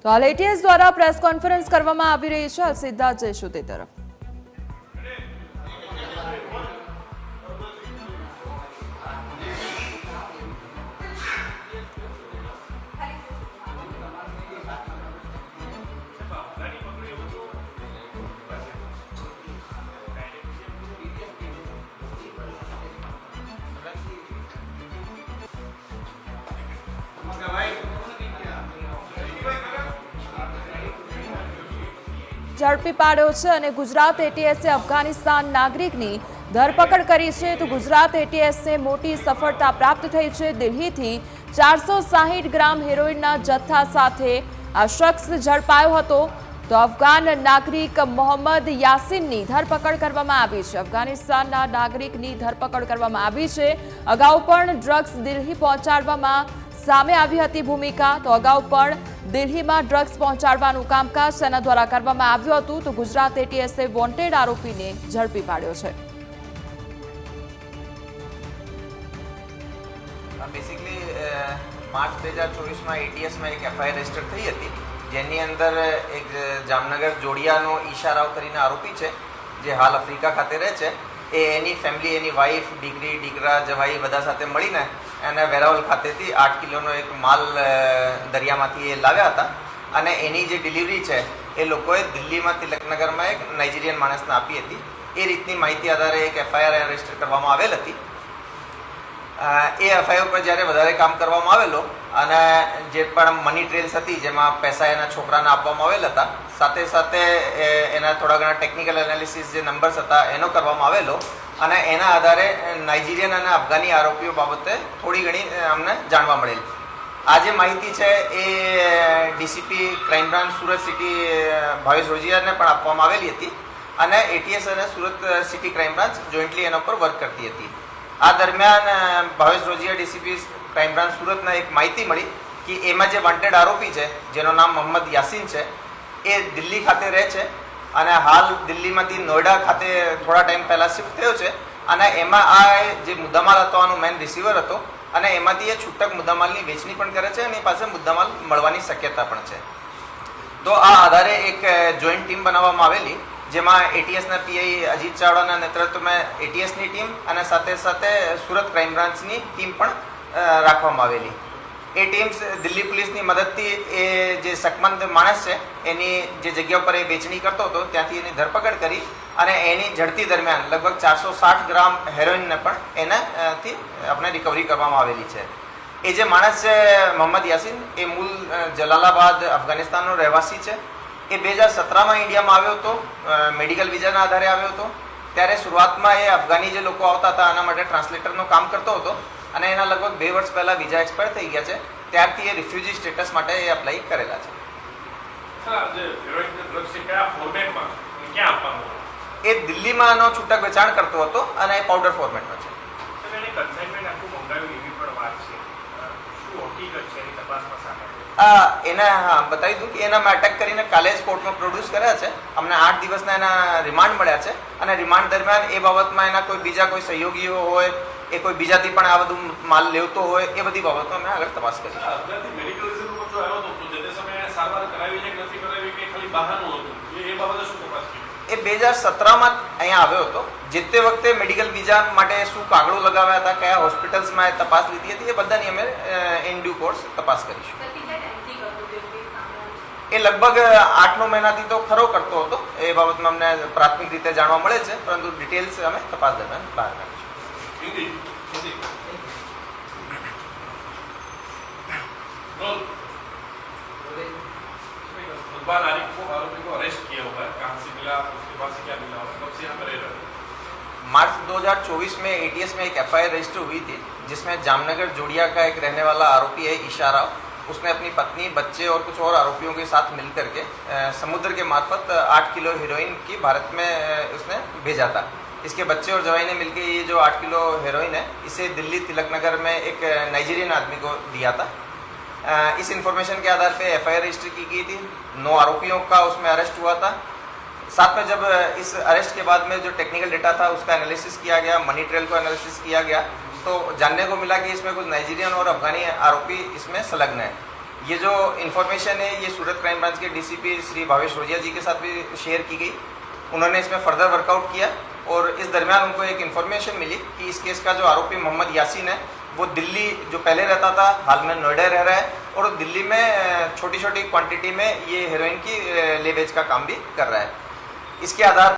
તો હાલ એટીએસ દ્વારા પ્રેસ કોન્ફરન્સ કરવામાં આવી રહી છે. સીધા જઈશું તે તરફ. ઝડપી પાડ્યો છે અને ગુજરાત એટીએસે અફઘાનિસ્તાન નાગરિકની ધરપકડ કરી છે. તો ગુજરાત એટીએસને મોટી સફળતા પ્રાપ્ત થઈ છે. દિલ્હીથી 460 ગ્રામ હેરોઇનના જથ્થા સાથે આ શખ્સ ઝડપાયો હતો. તો અફઘાન નાગરિક મોહમ્મદ યાસીનની ધરપકડ કરવામાં આવી છે. અફઘાનિસ્તાનના નાગરિકની ધરપકડ કરવામાં આવી છે. અગાઉ પણ ડ્રગ્સ દિલ્હી પહોંચાડવામાં સામે આવી હતી ભૂમિકા. તો અગાઉ પણ દિલ્હીમાં ડ્રગ્સ પહોંચાડવાનું કામકાજ સેના દ્વારા કરવામાં આવ્યું હતું. તો ગુજરાત એટીએસે વોન્ટેડ આરોપીને ઝડપી પાડ્યો છે. બેસિકલી માર્ચ 2024માં એટીએસમાં એક એફઆઈઆર રજીસ્ટર થઈ હતી, જેની અંદર એક જામનગર જોડિયાનો ઈશારાવ કરીને આરોપી છે, જે હાલ આફ્રિકા ખાતે રહે છે. એની ફેમિલી, એની વાઈફ, દીકરી, દીકરા, જવાઈ બધા સાથે મળીને એને વેરાવલ ખાતેથી 8 કિલોનો એક માલ દરિયામાંથી એ લાવ્યા હતા અને એની જે ડિલિવરી છે એ લોકોએ દિલ્હીમાં તિલકનગરમાં એક નાઇજીરિયન માણસને આપી હતી. એ રીતની માહિતી આધારે એક એફઆઈઆર રજીસ્ટર કરવામાં આવેલ હતી. એ એફઆઈઆર પર જ્યારે વધારે કામ કરવામાં આવેલો અને જે પણ મની ટ્રેલ્સ હતી, જેમાં પૈસા એના છોકરાને આપવામાં આવેલ હતા, સાથે સાથે એના થોડા ઘણા ટેકનિકલ એનાલિસિસ જે નંબર્સ હતા એનો કરવામાં આવેલો અને એના આધારે નાઇજીરિયન અને અફઘાની આરોપીઓ બાબતે થોડી ઘણી અમને જાણવા મળેલ. આ જે માહિતી છે એ DCP crime branch Surat city Bhavesh રોજિયાને પણ આપવામાં આવેલી હતી અને એટીએસ અને Surat city crime branch jointly એના પર વર્ક કરતી હતી. આ દરમિયાન Bhavesh Rojiya DCP crime branch સુરતને એક માહિતી મળી કે એમાં જે વોન્ટેડ આરોપી છે, જેનું નામ મોહમ્મદ યાસીન છે, એ દિલ્હી ખાતે રહે છે અને હાલ દિલ્હીમાંથી નોઈડા ખાતે થોડા ટાઈમ પહેલાં શિફ્ટ થયો છે અને એમાં આ જે મુદ્દામાલ હતો આનો મેન રિસીવર હતો અને એમાંથી એ છૂટક મુદ્દામાલની વેચણી પણ કરે છે અને એ પાસે મુદ્દામાલ મળવાની શક્યતા પણ છે. તો આ આધારે એક જોઈન્ટ ટીમ બનાવવામાં આવેલી, જેમાં એટીએસના પીઆઈ અજીત ચાવડાના નેતૃત્વમાં એટીએસની ટીમ અને સાથે સાથે સુરત ક્રાઇમ બ્રાન્ચની ટીમ પણ રાખવામાં આવેલી. એ ટીમ દિલ્હી પોલીસની મદદથી એ જે શકમંદ માણસ છે એની જે જગ્યા પર એ વેચણી કરતો હતો ત્યાંથી એની ધરપકડ કરી અને એની ઝડપી દરમિયાન લગભગ 460 ગ્રામ હેરોઇનને પણ એનાથી આપણે રિકવરી કરવામાં આવેલી છે. એ જે માણસ છે મોહમ્મદ યાસીન, એ મૂળ જલાલાબાદ અફઘાનિસ્તાનનો રહેવાસી છે. એ 2017માં ઇન્ડિયામાં આવ્યો હતો, મેડિકલ વિઝાના આધારે આવ્યો હતો. ત્યારે શરૂઆતમાં એ અફઘાની જે લોકો આવતા હતા એના માટે ટ્રાન્સલેટરનું કામ કરતો હતો અને એના લગભગ 2 વર્ષ પહેલાં વિઝા એક્સપાયર થઈ ગયા છે. ત્યારથી એ રિફ્યુજી સ્ટેટસ માટે એ અપ્લાય કરેલા છે. એ દિલ્હીમાં એનો છૂટક વેચાણ કરતો હતો અને એ પાવડર ફોર્મેટમાં છે. એના બતાવી દઉં કે એના મેં અટક કરીને કાલે જ કોર્ટમાં પ્રોડ્યુસ કર્યા છે. અમને 8 દિવસના એના રિમાન્ડ મળ્યા છે અને રિમાન્ડ દરમિયાન એ બાબતમાં એના કોઈ બીજા કોઈ સહયોગીઓ હોય, એ કોઈ બીજાથી પણ આ બધું માલ લેવતો હોય, એ બધી બાબતમાં અમે આગળ તપાસ કરી. એ 2017માં અહીંયા આવ્યો હતો. જે તે વખતે મેડિકલ વિઝા માટે શું કાગળો લગાવ્યા હતા, કયા હોસ્પિટલ્સમાં એ તપાસ લીધી હતી, એ બધાની અમે ઇન ડ્યુ કોર્સ તપાસ કરીશું. એ લગભગ 8-9 મહિનાથી તો ખરો કરતો હતો. એ બાબતમાં અમને પ્રાથમિક રીતે જાણવા મળે છે, પરંતુ ડિટેલ્સ અમે તપાસ દરમિયાન બહાર मार्च 2024 में एटीएस में एक एफआईआर रजिस्टर हुई थी, जिसमें जामनगर जोड़िया का एक रहने वाला आरोपी है इशारा. उसने अपनी पत्नी, बच्चे और कुछ और आरोपियों के साथ मिलकर के समुद्र के मार्फत 8 किलो हेरोइन की भारत में उसने भेजा था. इसके बच्चे और जवाई ने मिलकर ये जो 8 किलो हेरोइन है, इसे दिल्ली तिलकनगर में एक नाइजीरियन आदमी को दिया था. इस इंफॉर्मेशन के आधार पे एफआईआर रजिस्टर की गई थी. 9 आरोपियों का उसमें अरेस्ट हुआ था. साथ में जब इस अरेस्ट के बाद में जो टेक्निकल डेटा था उसका एनालिसिस किया गया, मनी ट्रेल को एनालिसिस किया गया, तो जानने को मिला कि इसमें कुछ नाइजीरियन और अफगानी आरोपी इसमें संलग्न है. ये जो इन्फॉर्मेशन है ये सूरत क्राइम ब्रांच के डीसीपी श्री भावेश रोजिया जी के साथ भी शेयर की गई। उन्होंने इसमें फर्दर वर्कआउट किया और इस दरमियान उनको एक इन्फॉर्मेशन मिली कि इस केस का जो आरोपी मोहम्मद यासीन है वो दिल्ली जो पहले रहता था हाल में नोएडा रह रहा है और दिल्ली में छोटी छोटी क्वांटिटी में ये हेरोइन की ले बेच का काम भी कर रहा है। इसके आधार